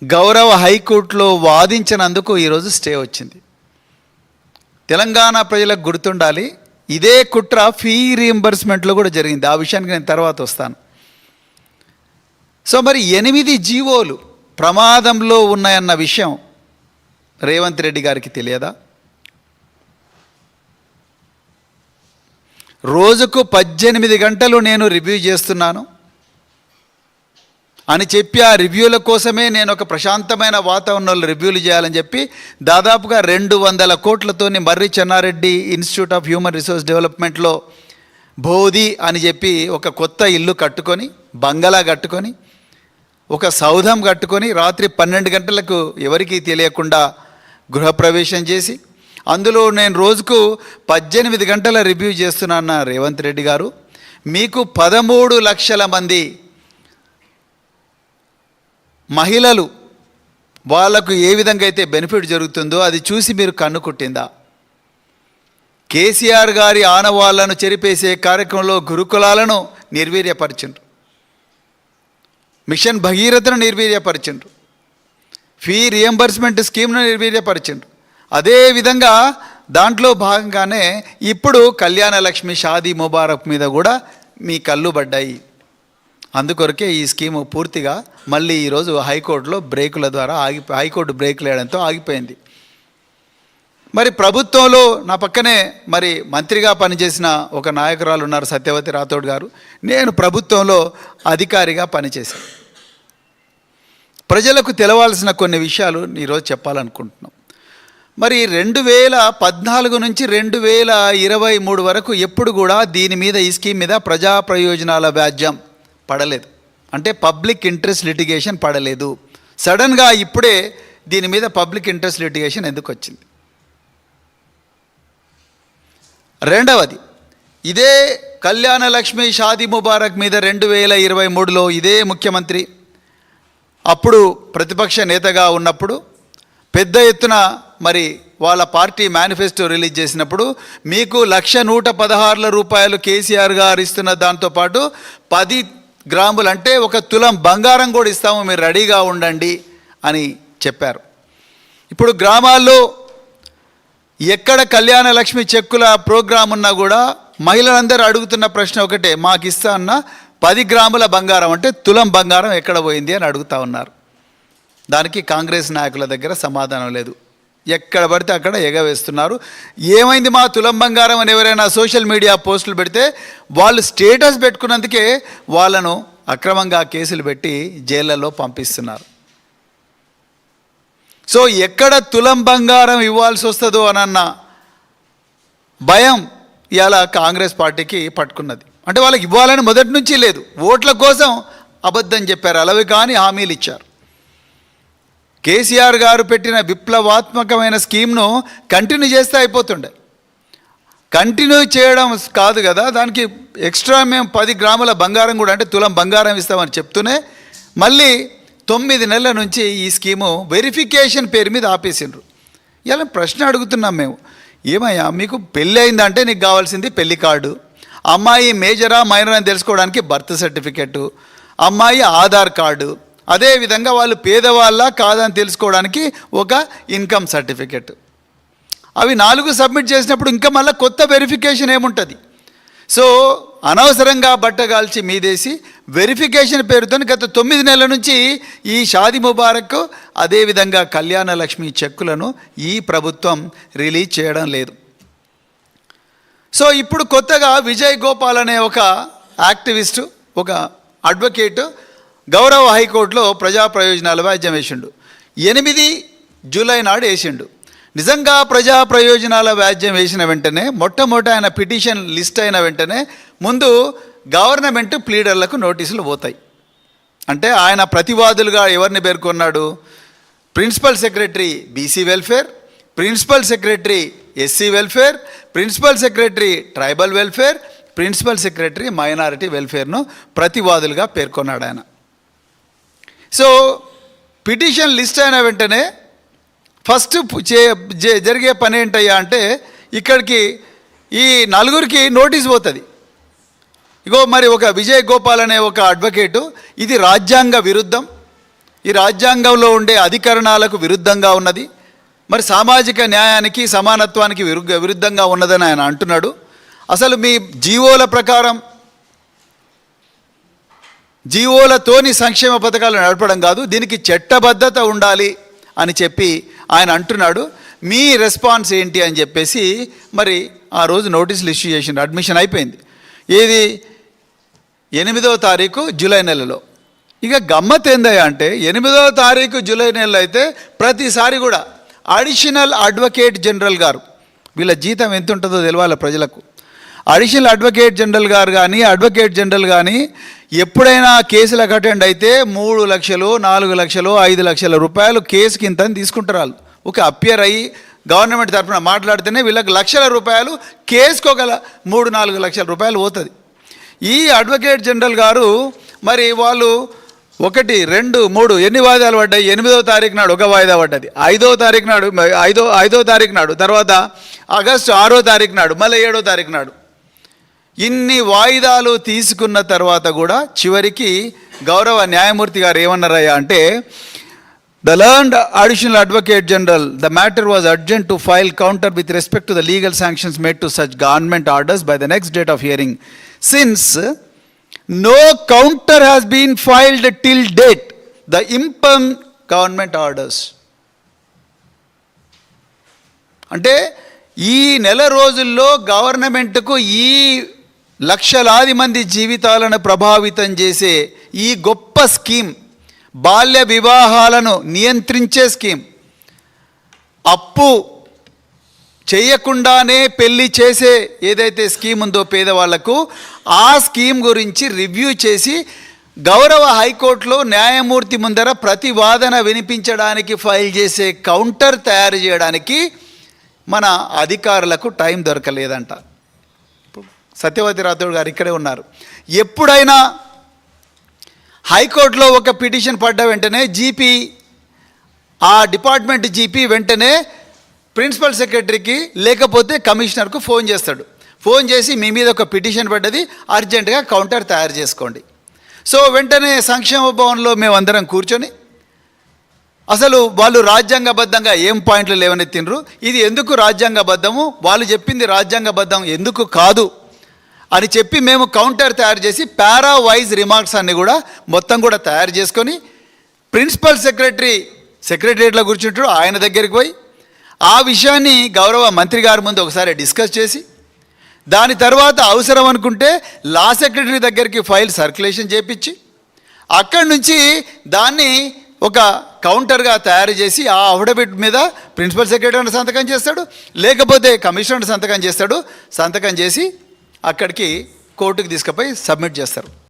గౌరవ హైకోర్టులో వాదించినందుకు ఈరోజు స్టే వచ్చింది. తెలంగాణ ప్రజలకు గుర్తుండాలి, ఇదే కుట్ర ఫీ రీయింబర్స్మెంట్లో కూడా జరిగింది. ఆ విషయానికి నేను తర్వాత వస్తాను. సో మరి 8 జీవోలు ప్రమాదంలో ఉన్నాయన్న విషయం రేవంత్ రెడ్డి గారికి తెలియదా? రోజుకు 18 గంటలు నేను రివ్యూ చేస్తున్నాను అని చెప్పి ఆ రివ్యూల కోసమే నేను ఒక ప్రశాంతమైన వాతావరణంలో రివ్యూలు చేయాలని చెప్పి దాదాపుగా 200 కోట్లతోని మర్రి Chennareddy institute of human resource డెవలప్మెంట్లో బోధి అని చెప్పి ఒక కొత్త ఇల్లు కట్టుకొని, బంగళా కట్టుకొని, ఒక సౌధం కట్టుకొని రాత్రి 12 గంటలకు ఎవరికీ తెలియకుండా గృహప్రవేశం చేసి అందులో నేను రోజుకు 18 గంటల రివ్యూ చేస్తున్నా రేవంత్ రెడ్డి గారు, మీకు 13 లక్షల మంది మహిళలు వాళ్లకు ఏ విధంగా అయితే బెనిఫిట్ జరుగుతుందో అది చూసి మీరు కన్ను కుట్టిందా? కేసీఆర్ గారి ఆనవాళ్లను చెరిపేసే కార్యక్రమంలో గురుకులాలను నిర్వీర్యపరిచిండ్రు, మిషన్ భగీరథను నిర్వీర్యపరిచిండ్రు, ఫీ రియంబర్స్మెంట్ స్కీమ్ను నిర్వీర్యపరిచిండ్రు. అదేవిధంగా దాంట్లో భాగంగానే ఇప్పుడు కళ్యాణ లక్ష్మి షాదీ ముబారక్ మీద కూడా మీ కళ్ళు పడ్డాయి. అందుకొరకే ఈ స్కీము పూర్తిగా మళ్ళీ ఈరోజు హైకోర్టులో బ్రేకుల ద్వారా హైకోర్టు బ్రేకులు వేయడంతో ఆగిపోయింది. మరి ప్రభుత్వంలో నా పక్కనే మరి మంత్రిగా పనిచేసిన ఒక నాయకురాలు ఉన్నారు, సత్యవతి రాథోడ్ గారు. నేను ప్రభుత్వంలో అధికారిగా పనిచేశాను. ప్రజలకు తెలవాల్సిన కొన్ని విషయాలు ఈరోజు చెప్పాలనుకుంటున్నాం. మరి 2014 నుంచి 2023 వరకు ఎప్పుడు కూడా దీని మీద, ఈ స్కీమ్ మీద ప్రజా ప్రయోజనాల వ్యాజ్యం పడలేదు, అంటే పబ్లిక్ ఇంట్రెస్ట్ లిటిగేషన్ పడలేదు. సడన్గా ఇప్పుడే దీని మీద పబ్లిక్ ఇంట్రెస్ట్ లిటిగేషన్ ఎందుకు వచ్చింది? రెండవది, ఇదే కళ్యాణ లక్ష్మి షాదీ ముబారక్ మీద 2023లో ఇదే ముఖ్యమంత్రి అప్పుడు ప్రతిపక్ష నేతగా ఉన్నప్పుడు పెద్ద ఎత్తున మరి వాళ్ళ పార్టీ మేనిఫెస్టో రిలీజ్ చేసినప్పుడు మీకు 1,116 రూపాయలు కేసీఆర్ గారు ఇస్తున్న దాంతోపాటు 10 గ్రాములు అంటే 1 తులం బంగారం కూడా ఇస్తాము, మీరు రెడీగా ఉండండి అని చెప్పారు. ఇప్పుడు గ్రామాల్లో ఎక్కడ కళ్యాణ లక్ష్మి చెక్కుల ప్రోగ్రాం ఉన్నా కూడా మహిళలందరూ అడుగుతున్న ప్రశ్న ఒకటే, మాకు ఇస్తా అన్న 10 గ్రాముల బంగారం అంటే తులం బంగారం ఎక్కడ పోయింది అని అడుగుతూ ఉన్నారు. దానికి కాంగ్రెస్ నాయకుల దగ్గర సమాధానం లేదు. ఎక్కడ పడితే అక్కడ ఎగవేస్తున్నారు. ఏమైంది మా తులం బంగారం అని ఎవరైనా సోషల్ మీడియా పోస్టులు పెడితే వాళ్ళు స్టేటస్ పెట్టుకున్నందుకే వాళ్ళను అక్రమంగా కేసులు పెట్టి జైళ్ళలో పంపిస్తున్నారు. సో ఎక్కడ తులం బంగారం ఇవ్వాల్సి వస్తుందో అనన్న భయం ఇలా కాంగ్రెస్ పార్టీకి పట్టుకున్నది. అంటే వాళ్ళకి ఇవ్వాలని మొదటి నుంచి లేదు, ఓట్ల కోసం అబద్ధం చెప్పారు, అలవి కానీ హామీలు ఇచ్చారు. కేసీఆర్ గారు పెట్టిన విప్లవాత్మకమైన స్కీమ్ను కంటిన్యూ చేస్తే అయిపోతుండే. కంటిన్యూ చేయడం కాదు కదా, దానికి ఎక్స్ట్రా మేము 10 గ్రాముల బంగారం కూడా అంటే తులం బంగారం ఇస్తామని చెప్తూనే మళ్ళీ 9 నెలల నుంచి ఈ స్కీము వెరిఫికేషన్ పేరు మీద ఆపేసిండ్రు. ఇలా ప్రశ్న అడుగుతున్నాం మేము, ఏమయ్యా మీకు పెళ్ళి అయిందంటే నీకు కావాల్సింది పెళ్లి కార్డు, అమ్మాయి మేజరా మైనర్ అని తెలుసుకోవడానికి బర్త్ సర్టిఫికెట్, అమ్మాయి ఆధార్ కార్డు, అదేవిధంగా వాళ్ళు పేదవాళ్ళ కాదని తెలుసుకోవడానికి ఒక ఇన్కమ్ సర్టిఫికెట్. అవి 4 సబ్మిట్ చేసినప్పుడు ఇంకా మళ్ళీ కొత్త వెరిఫికేషన్ ఏముంటుంది? సో అనవసరంగా బట్టగాల్చి మీదేసి వెరిఫికేషన్ పేరుతో గత 9 నెలల నుంచి ఈ షాదీ ముబారక్ అదేవిధంగా కళ్యాణ లక్ష్మి చెక్కులను ఈ ప్రభుత్వం రిలీజ్ చేయడం లేదు. సో ఇప్పుడు కొత్తగా విజయ్ గోపాల్ అనే ఒక యాక్టివిస్టు, ఒక అడ్వకేటు గౌరవ హైకోర్టులో ప్రజా ప్రయోజనాల వ్యాజ్యం వేసిండు. 8 జూలై నాడు వేసిండు. నిజంగా ప్రజా ప్రయోజనాల వ్యాజ్యం వేసిన వెంటనే మొట్టమొదట ఆయన పిటిషన్ లిస్ట్ అయిన వెంటనే ముందు గవర్నమెంట్ ప్లీడర్లకు నోటీసులు పోతాయి. అంటే ఆయన ప్రతివాదులుగా ఎవరిని పేర్కొన్నాడు? Principal secretary BC welfare, principal secretary SC welfare, principal secretary tribal welfare, principal secretary minority వెల్ఫేర్ను ప్రతివాదులుగా పేర్కొన్నాడు ఆయన. సో పిటిషన్ లిస్ట్ అయిన వెంటనే ఫస్ట్ జరిగే పని ఏంటయ్యా అంటే ఇక్కడికి ఈ 4 నోటీస్ పోతుంది. ఇగో మరి ఒక విజయ్ గోపాల్ అనే ఒక అడ్వకేటు ఇది రాజ్యాంగ విరుద్ధం, ఈ రాజ్యాంగంలో ఉండే అధికరణాలకు విరుద్ధంగా ఉన్నది, మరి సామాజిక న్యాయానికి సమానత్వానికి విరుద్ధంగా ఉన్నదని ఆయన అంటున్నాడు. అసలు మీ జీవోల ప్రకారం జీవోలతోని సంక్షేమ పథకాలు నడపడం కాదు, దీనికి చట్టబద్ధత ఉండాలి అని చెప్పి ఆయన అంటున్నాడు. మీ రెస్పాన్స్ ఏంటి అని చెప్పేసి మరి ఆ రోజు నోటీసులు ఇష్యూ చేసిండు. అడ్మిషన్ అయిపోయింది. ఏది 8వ తారీఖు జూలై నెలలో. ఇక గమ్మత్ ఏందయ్యా అంటే 8వ తారీఖు జూలై నెలలో అయితే ప్రతిసారి కూడా అడిషనల్ అడ్వకేట్ జనరల్ గారు, వీళ్ళ జీతం ఎంత ఉంటుందో తెలియాలి ప్రజలకు, అడిషనల్ అడ్వకేట్ జనరల్ గారు కానీ అడ్వకేట్ జనరల్ కానీ ఎప్పుడైనా కేసులకు అటెండ్ అయితే 3 లక్షలు 4 లక్షలు 5 లక్షల రూపాయలు కేసుకి ఇంత తీసుకుంటారు. వాళ్ళు ఒక అపియర్ అయ్యి గవర్నమెంట్ తరఫున మాట్లాడితేనే వీళ్ళకి లక్షల రూపాయలు, కేసుకు ఒక 3-4 లక్షల రూపాయలు పోతుంది. ఈ అడ్వకేట్ జనరల్ గారు మరి వాళ్ళు 1, 2, 3 ఎన్ని వాయిదాలు పడ్డాయి? 8వ తారీఖు నాడు ఒక వాయిదా పడ్డది, 5వ తారీఖు నాడు 5వ తారీఖు నాడు, తర్వాత ఆగస్టు 6వ తారీఖు నాడు, మళ్ళీ 7వ తారీఖు నాడు. ఇన్ని వాయిదాలు తీసుకున్న తర్వాత కూడా చివరికి గౌరవ న్యాయమూర్తి గారు ఏమన్నారయ్యా అంటే, the learned additional advocate general, the matter was urgent to file counter with respect to the legal sanctions made to such government orders by the next date of hearing since no counter has been filed till date the impugned government orders. అంటే ఈ నెల రోజుల్లో గవర్నమెంట్కు ఈ లక్షలాది మంది జీవితాలను ప్రభావితం చేసే ఈ గొప్ప స్కీమ్, బాల్య వివాహాలను నియంత్రించే స్కీమ్, అప్పు చేయకుండానే పెళ్లి చేసే ఏదైతే స్కీమ్ ఉందో పేదవాళ్లకు, ఆ స్కీమ్ గురించి రివ్యూ చేసి గౌరవ హైకోర్టులో న్యాయమూర్తి ముందర ప్రతివాదన వినిపించడానికి ఫైల్ చేసే కౌంటర్ తయారు చేయడానికి మన అధికారులకు టైం దొరకలేదంట. సత్యవతి రాథోడ్ గారు ఇక్కడే ఉన్నారు. ఎప్పుడైనా హైకోర్టులో ఒక పిటిషన్ పడ్డ వెంటనే జీపీ, ఆ డిపార్ట్మెంట్ జీపీ వెంటనే ప్రిన్సిపల్ సెక్రటరీకి లేకపోతే కమిషనర్కు ఫోన్ చేస్తాడు. ఫోన్ చేసి మీ మీద ఒక పిటిషన్ పడ్డది, అర్జెంటుగా కౌంటర్ తయారు చేసుకోండి. సో వెంటనే సంక్షేమ భవన్లో మేమందరం కూర్చొని అసలు వాళ్ళు రాజ్యాంగబద్ధంగా ఏం పాయింట్లు లేవనెత్తినరు, ఇది ఎందుకు రాజ్యాంగబద్ధము, వాళ్ళు చెప్పింది రాజ్యాంగబద్ధం ఎందుకు కాదు అని చెప్పి మేము కౌంటర్ తయారు చేసి పారా వైజ్ రిమార్క్స్ అన్ని కూడా మొత్తం కూడా తయారు చేసుకొని ప్రిన్సిపల్ సెక్రటరియట్లో కూర్చుంటాడు, ఆయన దగ్గరికి పోయి ఆ విషయాన్ని గౌరవ మంత్రి గారి ముందు ఒకసారి డిస్కస్ చేసి, దాని తర్వాత అవసరం అనుకుంటే లా సెక్రటరీ దగ్గరికి ఫైల్ సర్క్యులేషన్ చేపించి అక్కడి నుంచి దాన్ని ఒక కౌంటర్గా తయారు చేసి ఆ అఫిడవిట్ మీద ప్రిన్సిపల్ సెక్రటరీ సంతకం చేస్తాడు, లేకపోతే కమిషనర్ సంతకం చేస్తాడు. సంతకం చేసి అక్కడికి కోర్టుకు తీసుకుపోయి సబ్మిట్ చేస్తారు.